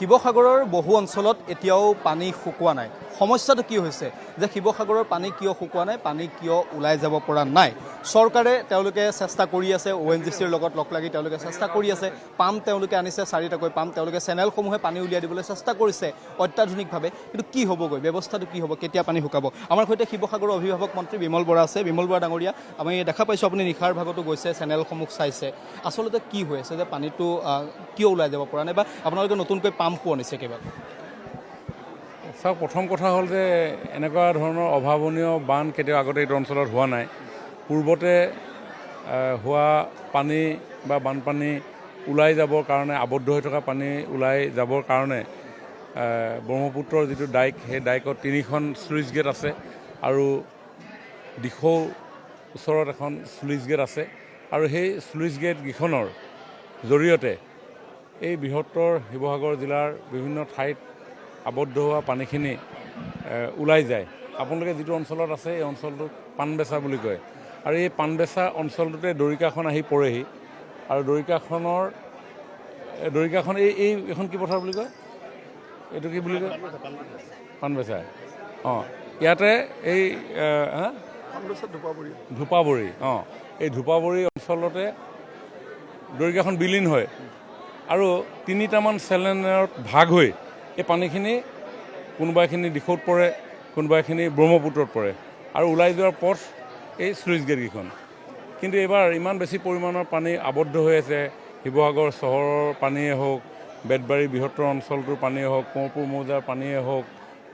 শিৱসাগৰৰ বহু অঞ্চলত এতিয়াও পানী শুকোৱা নাই। সমস্যাটো কি হৈছে যে শিৱসাগৰৰ পানী কিয় শুকোৱা নাই, পানী কিয় ওলাই যাব পৰা নাই? চৰকাৰে তেওঁলোকে চেষ্টা কৰি আছে, ONGCৰ লগত লগ লাগি তেওঁলোকে চেষ্টা কৰি আছে। পাম্প তেওঁলোকে আনিছে 4টাকৈ পাম্প, তেওঁলোকে চেনেলসমূহে পানী উলিয়াই দিবলৈ চেষ্টা কৰিছে অত্যাধুনিকভাৱে। কিন্তু কি হ'বগৈ, ব্যৱস্থাটো কি হ'ব, কেতিয়া পানী শুকাব? আমাৰ সৈতে শিৱসাগৰৰ অভিভাৱক মন্ত্ৰী বিমল বৰা আছে। বিমল বৰা ডাঙৰীয়া, আমি দেখা পাইছোঁ আপুনি নিশাৰ ভাগতো গৈছে, চেনেলসমূহ চাইছে। আচলতে কি হৈ আছে যে পানীটো কিয় ওলাই যাব পৰা নাই, বা আপোনালোকে নতুনকৈ পাম্পো আনিছে কেইবা? চাওক, প্ৰথম কথা হ'ল যে এনেকুৱা ধৰণৰ অভাৱনীয় বান কেতিয়াও আগতে এইটো অঞ্চলত হোৱা নাই। পূৰ্বতে হোৱা পানী বা বানপানী ওলাই যাবৰ কাৰণে, আবদ্ধ হৈ থকা পানী ওলাই যাবৰ কাৰণে ব্ৰহ্মপুত্ৰৰ যিটো ডাইক, সেই ডাইকত 3খন স্লুইচ গেট আছে আৰু দিখৌ ওচৰত এখন স্লুইচ গেট আছে। আৰু সেই স্লুইচ গেটকেইখনৰ জৰিয়তে এই বৃহত্তৰ শিৱসাগৰ জিলাৰ বিভিন্ন ঠাইত আবদ্ধ হোৱা পানীখিনি ওলাই যায়। আপোনালোকে যিটো অঞ্চলত আছে এই অঞ্চলটোক পাণবেচা বুলি কয়। আৰু এই পাণবেচা অঞ্চলটোতে দৰিকাখন আহি পৰেহি। আৰু দৰিকাখন এইখন কি পথাৰ বুলি কয়, এইটো কি বুলি কয়? পাণবেচা। ইয়াতে এই ধূপাবৰী, এই ধূপাবৰী অঞ্চলতে দৰিকাখন বিলীন হয়। আৰু 3টামান চেনেলত ভাগ হৈ এই পানীখিনি কোনোবাখিনি দিখৌত পৰে, কোনোবাখিনি ব্ৰহ্মপুত্ৰত পৰে। আৰু ওলাই যোৱাৰ পথ এই স্লুইচ গেটকেইখন। কিন্তু এইবাৰ ইমান বেছি পৰিমাণৰ পানী আবদ্ধ হৈ আছে, শিৱসাগৰ চহৰৰ পানীয়ে হওক, বেতবাৰী বৃহত্তৰ অঞ্চলটোৰ পানীয়ে হওক, কোঁৱৰপুৰ মৌজাৰ পানীয়ে হওক,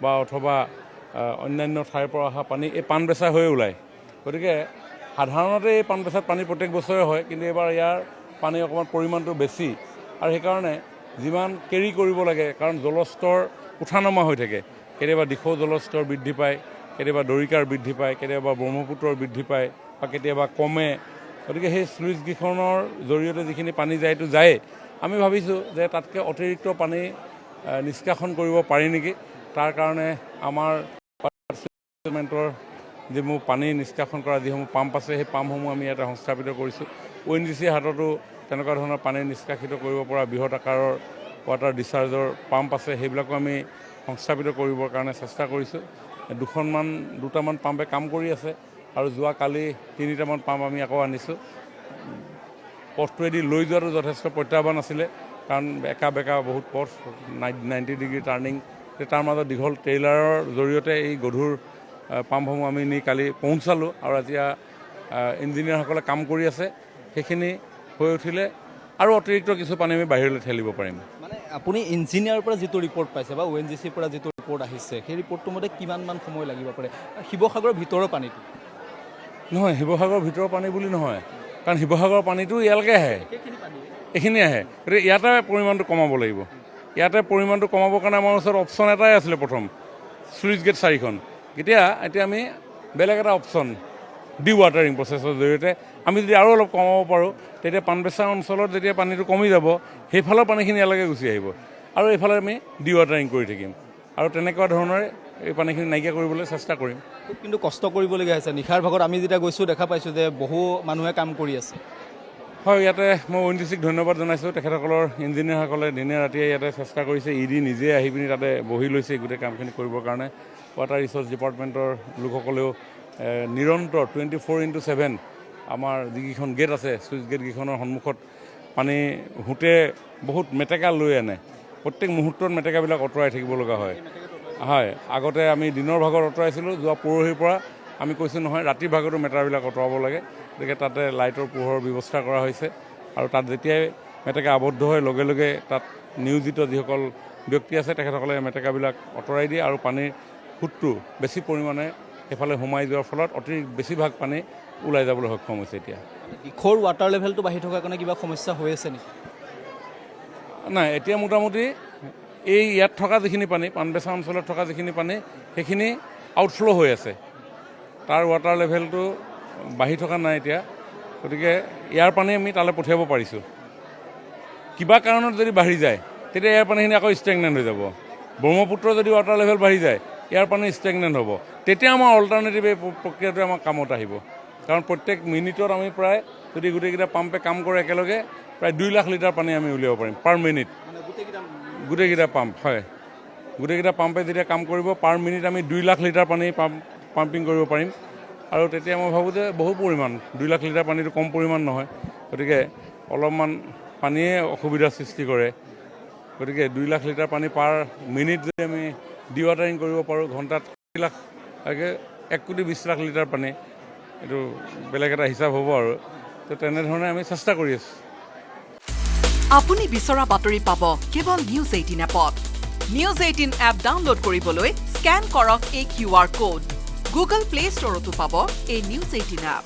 বা অথবা অন্যান্য ঠাইৰ পৰা অহা পানী এই পাণবেচা হৈ ওলায়। গতিকে সাধাৰণতে এই পাণবেচাত পানী প্ৰত্যেক বছৰে হয়, কিন্তু এইবাৰ ইয়াৰ পানী অকণমান পৰিমাণটো বেছি। আৰু সেইকাৰণে যিমান কেৰি কৰিব লাগে, কাৰণ জলস্তৰ উঠা নমা হৈ থাকে। কেতিয়াবা দিখৌ জলস্তৰ বৃদ্ধি পায়, কেতিয়াবা দৰিকাৰ বৃদ্ধি পায়, কেতিয়াবা ব্ৰহ্মপুত্ৰৰ বৃদ্ধি পায়, বা কেতিয়াবা কমে। গতিকে সেই স্লুইচকেইখনৰ জৰিয়তে যিখিনি পানী যায়, এইটো যায়েই। আমি ভাবিছোঁ যে তাতকৈ অতিৰিক্ত পানী নিষ্কাশন কৰিব পাৰি নেকি। তাৰ কাৰণে আমাৰ ডিপাৰ্টমেণ্টৰ যিসমূহ পানী নিষ্কাশন কৰা যিসমূহ পাম্প আছে, সেই পাম্পসমূহ আমি ইয়াতে সংস্থাপিত কৰিছোঁ। ONGCৰ হাততো তেনেকুৱা ধৰণৰ পানী নিষ্কাশিত কৰিব পৰা বৃহৎ আকাৰৰ ৱাটাৰ ডিছচাৰ্জৰ পাম্প আছে, সেইবিলাকো আমি সংস্থাপিত কৰিবৰ কাৰণে চেষ্টা কৰিছোঁ। দুটামান পাম্পে কাম কৰি আছে। আৰু যোৱাকালি 3টামান পাম্প আমি আকৌ আনিছোঁ। পথটোৱেদি লৈ যোৱাটো যথেষ্ট প্ৰত্যাহ্বান আছিলে, কাৰণ একা বেকা বহুত পথ, 90 ডিগ্ৰী টাৰ্ণিং। তাৰ মাজত দীঘল ট্ৰেইলাৰৰ জৰিয়তে এই গধুৰ পাম্পসমূহ আমি নি কালি পহুচালোঁ। আৰু এতিয়া ইঞ্জিনিয়াৰসকলে কাম কৰি আছে। সেইখিনি হৈ উঠিলে আৰু অতিৰিক্ত কিছু পানী আমি বাহিৰলৈ ঠেলিব পাৰিম। মানে আপুনি ইঞ্জিনিয়াৰৰ পৰা যিটো ৰিপৰ্ট পাইছে বা ONGCৰ পৰা যিটো ৰিপৰ্ট আহিছে, সেই ৰিপৰ্টটোৰ মতে কিমানমান সময় লাগিব পাৰে? শিৱসাগৰৰ ভিতৰৰ পানীটো নহয়, শিৱসাগৰৰ ভিতৰৰ পানী বুলি নহয়, কাৰণ শিৱসাগৰৰ পানীটো ইয়ালৈকে আহে, এইখিনি আহে। গতিকে ইয়াতে পৰিমাণটো কমাব লাগিব। ইয়াতে পৰিমাণটো কমাবৰ কাৰণে আমাৰ ওচৰত অপশ্যন এটাই আছিলে, প্ৰথম স্লুইচ গেট 4খন। এতিয়া আমি বেলেগ এটা অপশ্যন, ডি ৱাটাৰিং প্ৰচেছৰ জৰিয়তে আমি যদি আৰু অলপ কমাব পাৰোঁ, তেতিয়া পাণবেচা অঞ্চলত যেতিয়া পানীটো কমি যাব, সেইফালৰ পানীখিনি ইয়ালৈকে গুচি আহিব। আৰু এইফালে আমি ডি ৱাটাৰিং কৰি থাকিম। আৰু তেনেকুৱা ধৰণৰে এই পানীখিনি নাইকিয়া কৰিবলৈ চেষ্টা কৰিম। কিন্তু কষ্ট কৰিবলগীয়া হৈছে। নিশাৰ ভাগত আমি যেতিয়া গৈছোঁ, দেখা পাইছোঁ যে বহু মানুহে কাম কৰি আছে। হয়, ইয়াতে মই ONGCক ধন্যবাদ জনাইছোঁ। তেখেতসকলৰ ইঞ্জিনিয়াৰসকলে দিনে ৰাতিয়ে ইয়াতে চেষ্টা কৰিছে। নিজে আহি পিনি তাতে বহি লৈছে গোটেই কামখিনি কৰিবৰ কাৰণে। ৱাটাৰ ৰিচোৰ্চ ডিপাৰ্টমেণ্টৰ লোকসকলেও নিৰন্তৰ 24/7 আমাৰ যিকেইখন গেট আছে, চুইচ গেটকেইখনৰ সন্মুখত পানী হোঁতে বহুত মেটেকা লৈ আনে। প্ৰত্যেক মুহূৰ্তত মেটেকাবিলাক আঁতৰাই থাকিব লগা হয়। আগতে আমি দিনৰ ভাগত আঁতৰাইছিলোঁ, যোৱা পৰহিৰ পৰা আমি কৈছোঁ নহয়, ৰাতিৰ ভাগতো মেটেকাবিলাক আঁতৰাব লাগে। গতিকে তাতে লাইটৰ পোহৰৰ ব্যৱস্থা কৰা হৈছে। আৰু তাত যেতিয়াই মেটেকা আবদ্ধ হয়, লগে লগে তাত নিয়োজিত যিসকল ব্যক্তি আছে, তেখেতসকলে মেটেকাবিলাক আঁতৰাই দিয়ে। আৰু পানীৰ সোঁতটো বেছি পৰিমাণে সেইফালে সোমাই যোৱাৰ ফলত বেছিভাগ পানী ওলাই যাবলৈ সক্ষম হৈছে। এতিয়া দিখৌৰ ৱাটাৰ লেভেলটো বাঢ়ি থকাৰ কাৰণে কিবা সমস্যা হৈ আছে নেকি? নাই, এতিয়া মোটামুটি ইয়াত থকা যিখিনি পানী, পাণবেচা অঞ্চলত থকা যিখিনি পানী, সেইখিনি আউটফ্ল' হৈ আছে। তাৰ ৱাটাৰ লেভেলটো বাঢ়ি থকা নাই এতিয়া। গতিকে ইয়াৰ পানী আমি তালৈ পঠিয়াব পাৰিছোঁ। কিবা কাৰণত যদি বাঢ়ি যায়, তেতিয়া ইয়াৰ পানীখিনি আকৌ ষ্টেগনেণ্ট হৈ যাব। ব্ৰহ্মপুত্ৰ যদি ৱাটাৰ লেভেল বাঢ়ি যায়, ইয়াৰ পানী ষ্টেগনেণ্ট হ'ব। তেতিয়া আমাৰ অল্টাৰনেটিভ এই প্ৰক্ৰিয়াটোৱে আমাৰ কামত আহিব। কাৰণ প্ৰত্যেক মিনিটত আমি প্ৰায়, যদি গোটেইকেইটা পাম্পে কাম কৰে একেলগে, প্ৰায় 2 লাখ লিটাৰ পানী আমি উলিয়াব পাৰিম পাৰ মিনিট। গোটেইকেইটা পাম্প হয়, গোটেইকেইটা পাম্পে যেতিয়া কাম কৰিব পাৰ মিনিট আমি 2 লাখ লিটাৰ পানী পাম্পিং কৰিব পাৰিম। আৰু তেতিয়া মই ভাবোঁ যে বহু পৰিমাণ 2 লাখ লিটাৰ পানীটো কম পৰিমাণ নহয়, গতিকে অলপমান পানীয়ে অসুবিধাৰ সৃষ্টি কৰে। গতিকে 2 লাখ লিটাৰ পানী পাৰ মিনিট যদি আমি ডিৱাটাৰিং কৰিব পাৰোঁ, ঘণ্টাত 2 লাখ 1 কোটি 20 লাখ লিটাৰ পানী, এইটো বেলেগ এটা হিচাপ হ'ব আৰু। তো তেনেধৰণে আমি চেষ্টা কৰি আছোঁ। আপুনি বিচৰা বাতৰি পাব কেৱল নিউজ 18 এপত। নিউজ 18 এপ ডাউনলোড কৰিবলৈ স্কেন কৰক এই QR কোড। গুগল প্লে ষ্টৰতো পাব এই নিউজ 18 এপ।